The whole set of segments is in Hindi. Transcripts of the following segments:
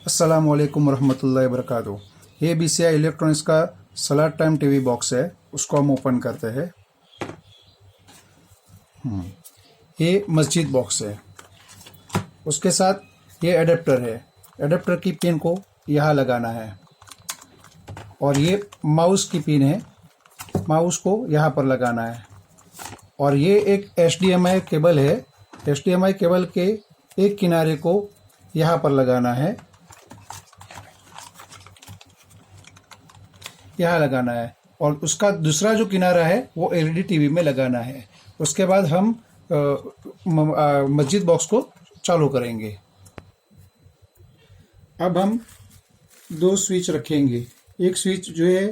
अस्सलाम वालेकुम रहमतुल्लाहि वबरकातुहू। ये BCI इलेक्ट्रॉनिक्स का सलाद टाइम टीवी बॉक्स है, उसको हम ओपन करते हैं। ये मस्जिद बॉक्स है, उसके साथ ये एडेप्टर है। एडेप्टर की पिन को यहाँ लगाना है और ये माउस की पिन है, माउस को यहाँ पर लगाना है। और ये एक HDMI केबल है, HDMI केबल के एक किनारे को यहाँ पर लगाना है, यहाँ लगाना है। और उसका दूसरा जो किनारा है वो LED टीवी में लगाना है। उसके बाद हम मस्जिद बॉक्स को चालू करेंगे। अब हम दो स्विच रखेंगे। एक स्विच जो है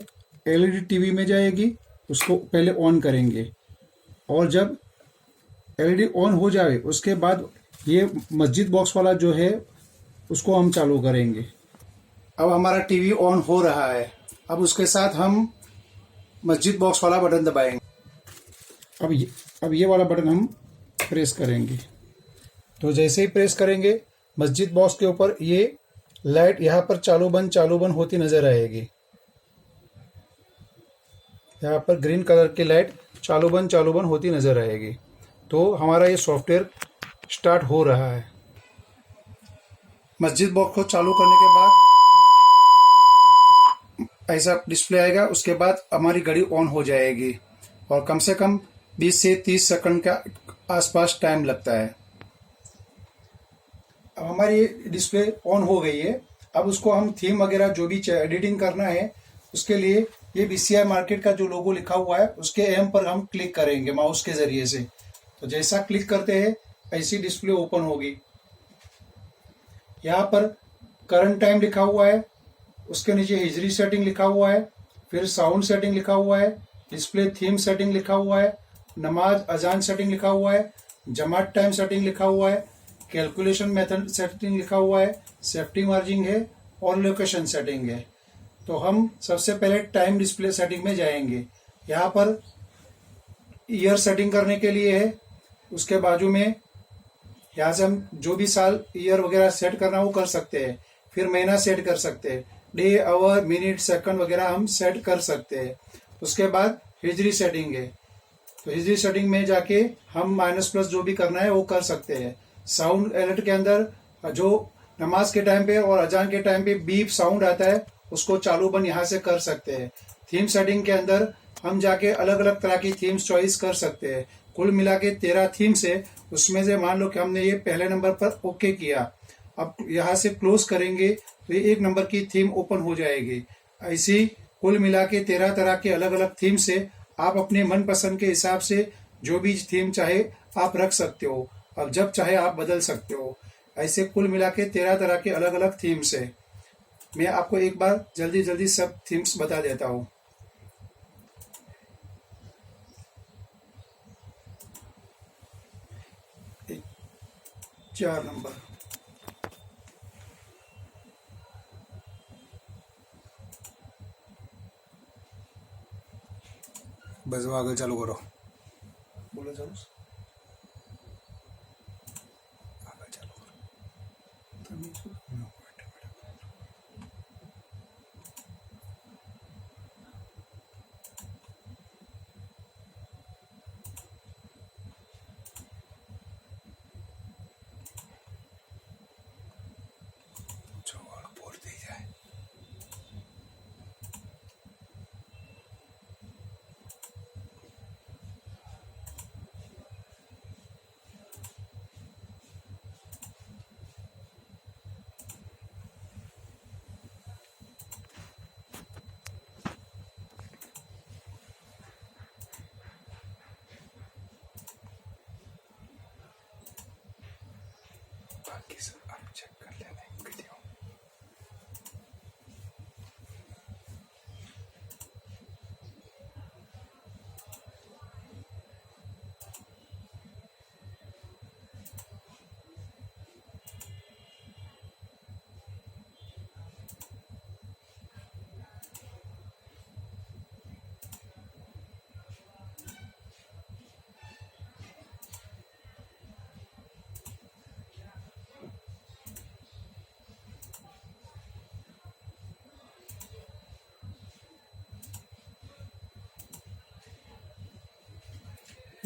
LED टीवी में जाएगी, उसको पहले ऑन करेंगे और जब LED ऑन हो जाए उसके बाद ये मस्जिद बॉक्स वाला जो है उसको हम चालू करेंगे। अब हमारा टीवी ऑन हो रहा है। अब उसके साथ हम मस्जिद बॉक्स वाला बटन दबाएंगे। अब ये वाला बटन हम प्रेस करेंगे। तो जैसे ही प्रेस करेंगे मस्जिद बॉक्स के ऊपर ये लाइट यहाँ पर चालू बंद होती नजर आएगी। यहाँ पर ग्रीन कलर की लाइट चालू बंद होती नजर आएगी। तो हमारा ये सॉफ्टवेयर स्टार्ट हो रहा है। मस्जिद बॉक्स को चालू करने के बाद ऐसा डिस्प्ले आएगा। उसके बाद हमारी घड़ी ऑन हो जाएगी और कम से कम 20 से 30 सेकंड का आसपास टाइम लगता है। अब हमारी डिस्प्ले ऑन हो गई है। अब उसको हम थीम वगैरह जो भी एडिटिंग करना है उसके लिए ये BCI मार्केट का जो लोगो लिखा हुआ है उसके एम पर हम क्लिक करेंगे माउस के जरिए से। तो जैसा क्लिक करते हैं ऐसी डिस्प्ले ओपन होगी। यहाँ पर करंट टाइम लिखा हुआ है, उसके नीचे हिजरी सेटिंग लिखा हुआ है, फिर साउंड सेटिंग लिखा हुआ है, डिस्प्ले थीम सेटिंग लिखा हुआ है, नमाज अजान सेटिंग लिखा हुआ है, जमात टाइम सेटिंग लिखा हुआ है, कैलकुलेशन मेथड सेटिंग लिखा हुआ है, सेफ्टी मार्जिंग है और लोकेशन सेटिंग है। तो हम सबसे पहले टाइम डिस्प्ले सेटिंग में जाएंगे। यहाँ पर ईयर सेटिंग करने के लिए है, उसके बाजू में यहाँ से हम जो भी साल ईयर वगैरह सेट करना वो कर सकते हैं। फिर महीना सेट कर सकते हैं, डे आवर मिनट सेकंड वगैरह हम सेट कर सकते हैं। उसके बाद हिजरी सेटिंग है, तो हिजरी सेटिंग में जाके हम माइनस प्लस जो भी करना है वो कर सकते हैं। साउंड अलर्ट के अंदर जो नमाज के टाइम पे और अजान के टाइम पे बीप साउंड आता है उसको चालू बंद यहाँ से कर सकते हैं। थीम सेटिंग के अंदर हम जाके अलग अलग तरह की थीम्स चॉइस कर सकते हैं। कुल मिला के 13 थीम्स है, उसमें से मान लो कि हमने ये पहले नंबर पर ओके किया। अब यहाँ से क्लोज करेंगे तो ये 1 नंबर की थीम ओपन हो जाएगी। ऐसी कुल मिला के 13 तरह के अलग अलग थीम से आप अपने मनपसंद के हिसाब से जो भी थीम चाहे आप रख सकते हो। अब जब चाहे आप बदल सकते हो। ऐसे कुल मिला के 13 तरह के अलग अलग थीम्स है। मैं आपको एक बार जल्दी जल्दी सब थीम्स बता देता हूँ। 4 नंबर, बस वो आगे चालू करो। बोलो चालू। आगे चालू करो। छोड़ बोल दी जाए। बाकी सब आप चेक कर लेना वीडियो।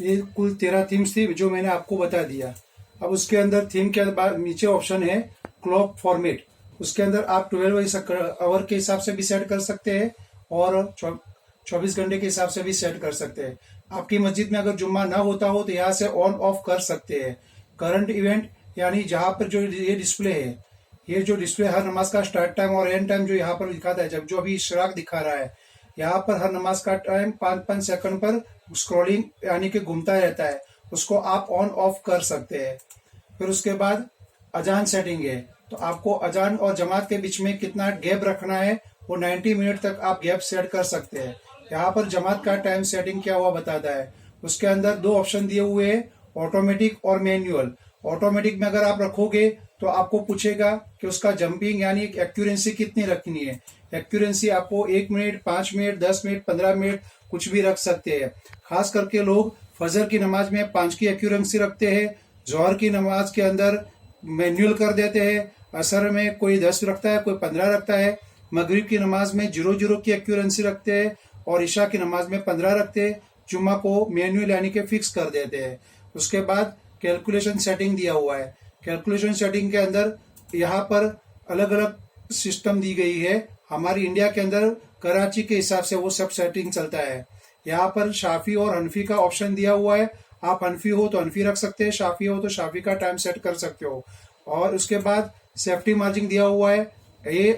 ये कुल 13 थीम्स थी जो मैंने आपको बता दिया। अब उसके अंदर थीम के बाद नीचे ऑप्शन है क्लॉक फॉर्मेट। उसके अंदर आप 12 आवर के हिसाब से भी सेट कर सकते हैं और 24 घंटे के हिसाब से भी सेट कर सकते हैं। आपकी मस्जिद में अगर जुम्मा ना होता हो तो यहाँ से ऑन ऑफ कर सकते हैं। करंट इवेंट यानी जहाँ पर जो ये डिस्प्ले है, ये जो डिस्प्ले हर नमाज का स्टार्ट टाइम और एंड टाइम जो यहाँ पर दिखाता है, जब जो अभी इशराक दिखा रहा है, यहाँ पर हर नमाज का टाइम 5-5 सेकंड पर स्क्रॉलिंग यानी कि घूमता रहता है, उसको आप ऑन ऑफ कर सकते हैं। फिर उसके बाद अजान सेटिंग है, तो आपको अजान और जमात के बीच में कितना गैप रखना है वो 90 मिनट तक आप गैप सेट कर सकते हैं। यहाँ पर जमात का टाइम सेटिंग क्या हुआ बताता है। उसके अंदर 2 ऑप्शन दिए हुए हैं, ऑटोमेटिक और मैनुअल। ऑटोमेटिक में अगर आप रखोगे तो आपको पूछेगा कि उसका जंपिंग यानी एक्यूरेंसी कितनी रखनी है। एक्यूरेंसी आपको 1 मिनट, 5 मिनट, 10 मिनट, 15 मिनट कुछ भी रख सकते हैं। खास करके लोग फजर की नमाज में 5 की एक्यूरेंसी रखते हैं, जोहर की नमाज के अंदर मैनुअल कर देते हैं, असर में कोई 10 रखता है, कोई 15 रखता है, मगरिब की नमाज में 0 की एक्यूरेंसी रखते हैं और ईशा की नमाज में 15 रखते हैं। जुम्मा को मैनुअल यानी कि फिक्स कर देते हैं। उसके बाद कैलकुलेशन सेटिंग दिया हुआ है। कैलकुलेशन सेटिंग के अंदर यहाँ पर अलग अलग सिस्टम दी गई है। हमारी इंडिया के अंदर कराची के हिसाब से वो सब सेटिंग चलता है। यहाँ पर शाफी और हनफी का ऑप्शन दिया हुआ है। आप हनफी हो तो हनफी रख सकते हैं, शाफी हो तो शाफी का टाइम सेट कर सकते हो। और उसके बाद सेफ्टी मार्जिन दिया हुआ है। ये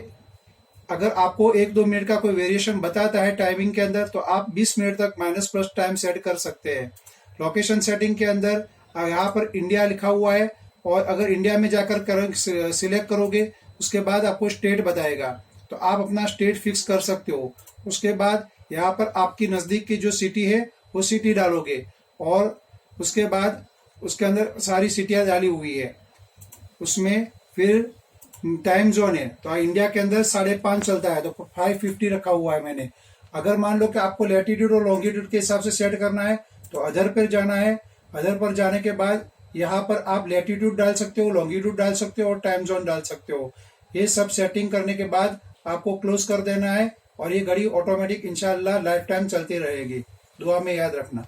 अगर आपको 1-2 मिनट का कोई वेरिएशन बताता है टाइमिंग के अंदर तो आप 20 मिनट तक माइनस प्लस टाइम सेट कर सकते हैं। लोकेशन सेटिंग के अंदर यहाँ पर इंडिया लिखा हुआ है और अगर इंडिया में जाकर सिलेक्ट करोगे उसके बाद आपको स्टेट बताएगा, तो आप अपना स्टेट फिक्स कर सकते हो। उसके बाद यहाँ पर आपकी नज़दीक की जो सिटी है वो सिटी डालोगे और उसके बाद उसके अंदर सारी सिटियाँ डाली हुई है। उसमें फिर टाइम जोन है, तो इंडिया के अंदर 5:30 चलता है तो 5:50 रखा हुआ है मैंने। अगर मान लो कि आपको लैटिट्यूड और लॉन्गिट्यूड के हिसाब से सेट करना है तो अदर पर जाना है। अदर पर जाने के बाद यहाँ पर आप लैटिट्यूड डाल सकते हो, लॉन्गिट्यूड डाल सकते हो और टाइम जोन डाल सकते हो। ये सब सेटिंग करने के बाद आपको क्लोज कर देना है और ये घड़ी ऑटोमेटिक इंशाल्लाह लाइफ टाइम चलती रहेगी। दुआ में याद रखना।